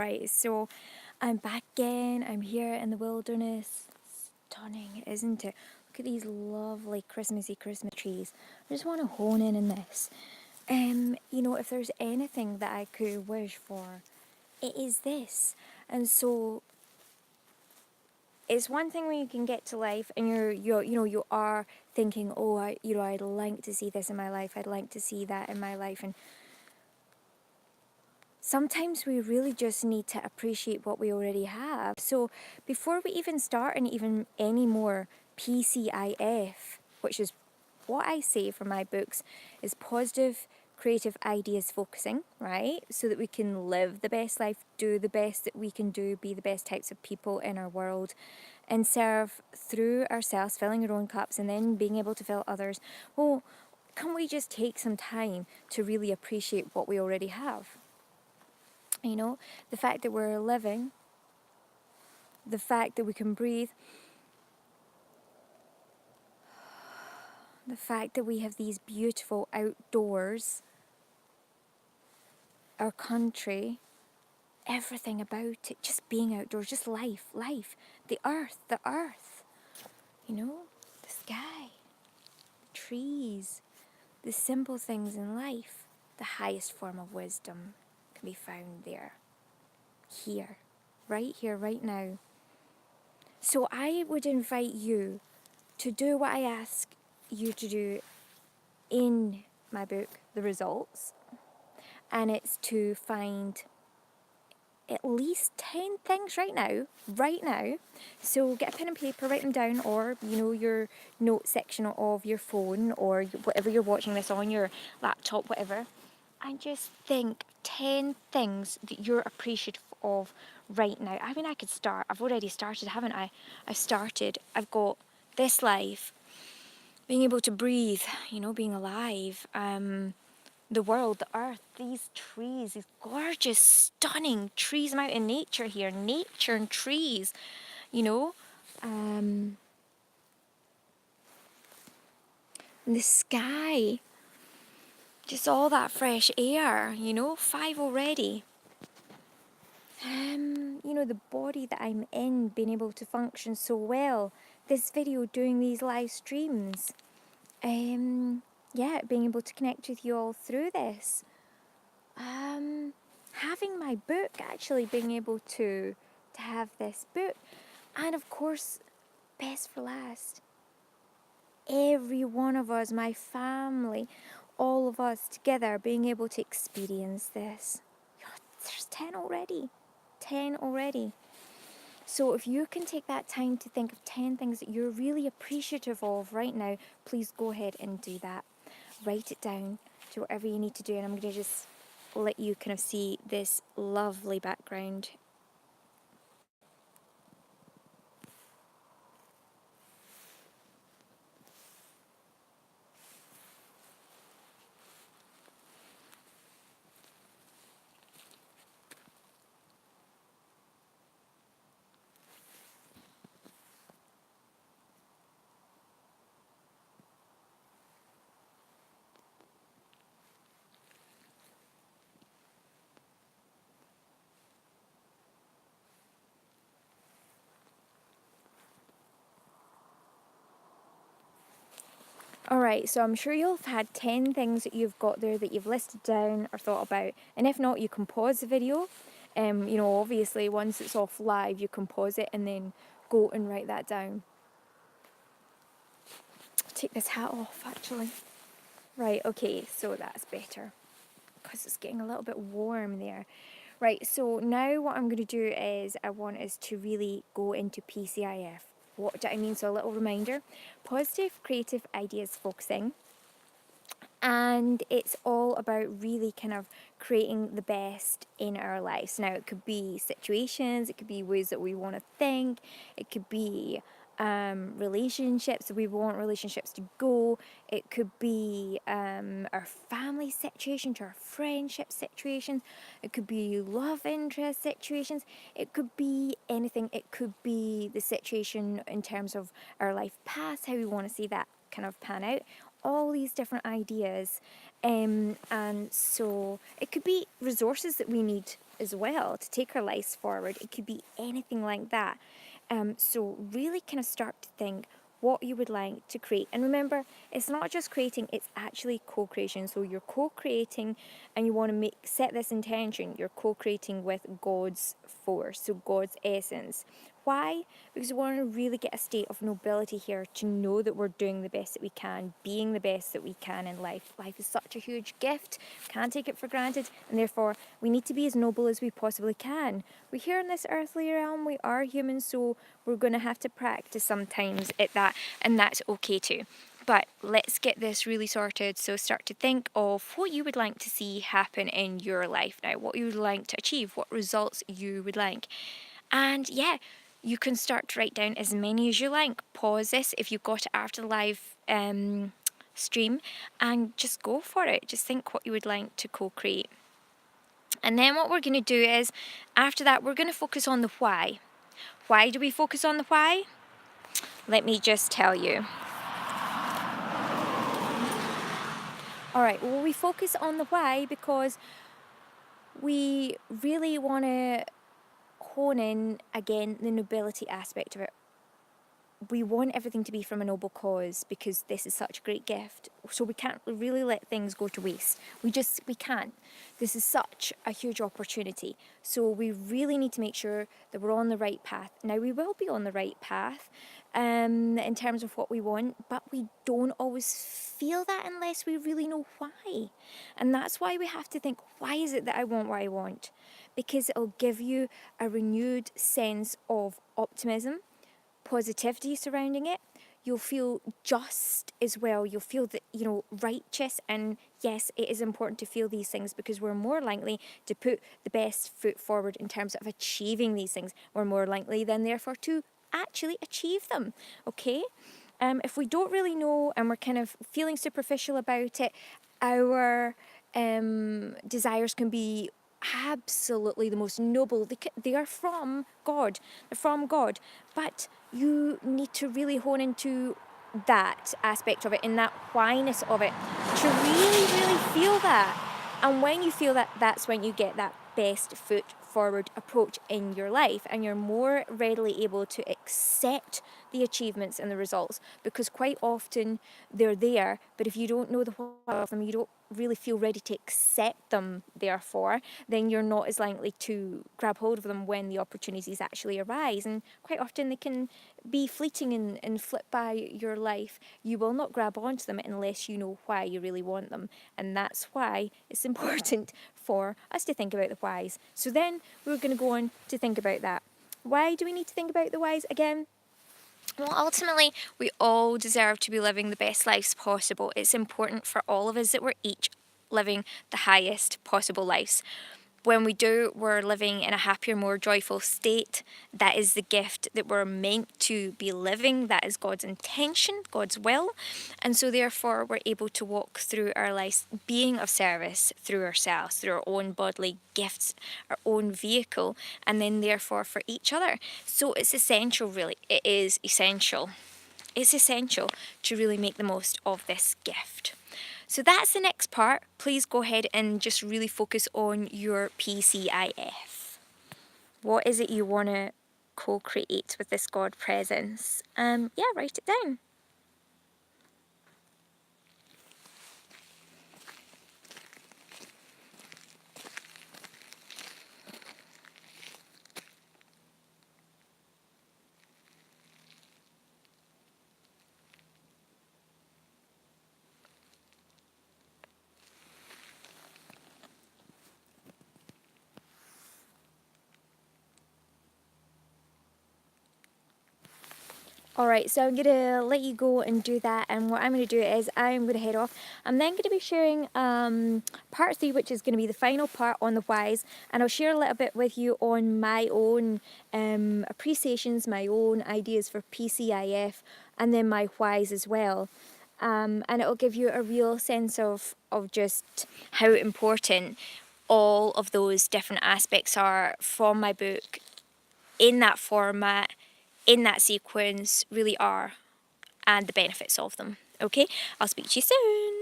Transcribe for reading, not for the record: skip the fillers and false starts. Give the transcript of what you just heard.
Right, so I'm back again. I'm here in the wilderness. Stunning, isn't it? Look at these lovely Christmassy Christmas trees. I just want to hone in on this. If there's anything that I could wish for, it is this. And so it's one thing when you can get to life and you are thinking, oh, I'd like to see this in my life. I'd like to see that in my life. And sometimes we really just need to appreciate what we already have. So before we even start and even any more PCIF, which is what I say for my books, is positive creative ideas focusing, right? So that we can live the best life, do the best that we can do, be the best types of people in our world, and serve through ourselves, filling our own cups and then being able to fill others. Well, can we just take some time to really appreciate what we already have? The fact that we're living, the fact that we can breathe, the fact that we have these beautiful outdoors, our country, everything about it, just being outdoors, just life, the earth, the sky, the trees, the simple things in life. The highest form of wisdom can be found there, here, right now. So I would invite you to do what I ask you to do in my book, The Results, and it's to find at least 10 things right now. So get a pen and paper, write them down, or your note section of your phone, or whatever you're watching this on, your laptop, whatever, and just think 10 things that you're appreciative of right now. I mean, I could start. I've already started, haven't I? I've got this life, being able to breathe, being alive, the world, the earth, these trees, these gorgeous, stunning trees. I'm out in nature here, nature and trees, and the sky, just all that fresh air, 5 already. The body that I'm in, being able to function so well, this video, doing these live streams, being able to connect with you all through this. Having my book, actually being able to have this book, and of course, best for last, every one of us, my family, all of us together being able to experience this. There's 10 already. So if you can take that time to think of 10 things that you're really appreciative of right now, please go ahead and do that. Write it down, do whatever you need to do, and I'm going to just let you kind of see this lovely background. Alright, so I'm sure you'll have had 10 things that you've got there that you've listed down or thought about, and if not, you can pause the video. Obviously once it's off live you can pause it and then go and write that down. Take this hat off actually. Right, okay, so that's better because it's getting a little bit warm there. Right, so now what I'm going to do is I want us to really go into PCIF. What do I mean? So a little reminder, positive creative ideas focusing. And it's all about really kind of creating the best in our lives. Now, it could be situations, it could be ways that we want to think, it could be relationships, we want relationships to go, it could be our family situation to our friendship situations, it could be love interest situations, it could be anything, it could be the situation in terms of our life past, how we want to see that kind of pan out. all these different ideas. And so it could be resources that we need as well to take our lives forward. It could be anything like that. So really kind of start to think what you would like to create. And remember, it's not just creating, it's actually co-creation. So you're co-creating and you want to set this intention. You're co-creating with God's force, so God's essence. Why? Because we want to really get a state of nobility here, to know that we're doing the best that we can, being the best that we can in life. Life is such a huge gift, can't take it for granted, and therefore we need to be as noble as we possibly can. We're here in this earthly realm, we are human, so we're going to have to practice sometimes at that, and that's okay too. But let's get this really sorted. So start to think of what you would like to see happen in your life now, what you would like to achieve, what results you would like. And yeah, you can start to write down as many as you like. Pause this if you've got it after the live stream, and just go for it. Just think what you would like to co-create. And then what we're going to do is, after that, we're going to focus on the why. Why do we focus on the why? Let me just tell you. Alright, well, we focus on the why because we really want to hone in, again, the nobility aspect of it. We want everything to be from a noble cause because this is such a great gift. So we can't really let things go to waste. We can't. This is such a huge opportunity. So we really need to make sure that we're on the right path. Now, we will be on the right path in terms of what we want, but we don't always feel that unless we really know why. And that's why we have to think, why is it that I want what I want? Because it'll give you a renewed sense of optimism, positivity surrounding it. You'll feel just as well. You'll feel that, righteous. And yes, it is important to feel these things because we're more likely to put the best foot forward in terms of achieving these things. We're more likely then, therefore, to actually achieve them. Okay? If we don't really know and we're kind of feeling superficial about it, our desires can be absolutely the most noble. They are from God. They're from God. But you need to really hone into that aspect of it and that whyness of it to really, really feel that. And when you feel that, that's when you get that best foot forward approach in your life, and you're more readily able to accept the achievements and the results, because quite often they're there, but if you don't know the why of them, you don't really feel ready to accept them, therefore, then you're not as likely to grab hold of them when the opportunities actually arise. And quite often they can be fleeting and flip by your life. You will not grab onto them unless you know why you really want them. And that's why it's important for us to think about the whys. So then we're going to go on to think about that. Why do we need to think about the whys again? Well, ultimately, we all deserve to be living the best lives possible. It's important for all of us that we're each living the highest possible lives. When we do, we're living in a happier, more joyful state. That is the gift that we're meant to be living. That is God's intention, God's will. And so therefore, we're able to walk through our lives being of service through ourselves, through our own bodily gifts, our own vehicle, and then therefore for each other. So it's essential, really. It is essential. It's essential to really make the most of this gift. So that's the next part. Please go ahead and just really focus on your PCIF. What is it you want to co-create with this God presence? Write it down. Alright, so I'm going to let you go and do that, and what I'm going to do is I'm going to head off. I'm then going to be sharing part 3, which is going to be the final part on the whys, and I'll share a little bit with you on my own appreciations, my own ideas for PCIF, and then my whys as well. And it'll give you a real sense of just how important all of those different aspects are from my book in that format, in that sequence, really are, and the benefits of them. Okay, I'll speak to you soon.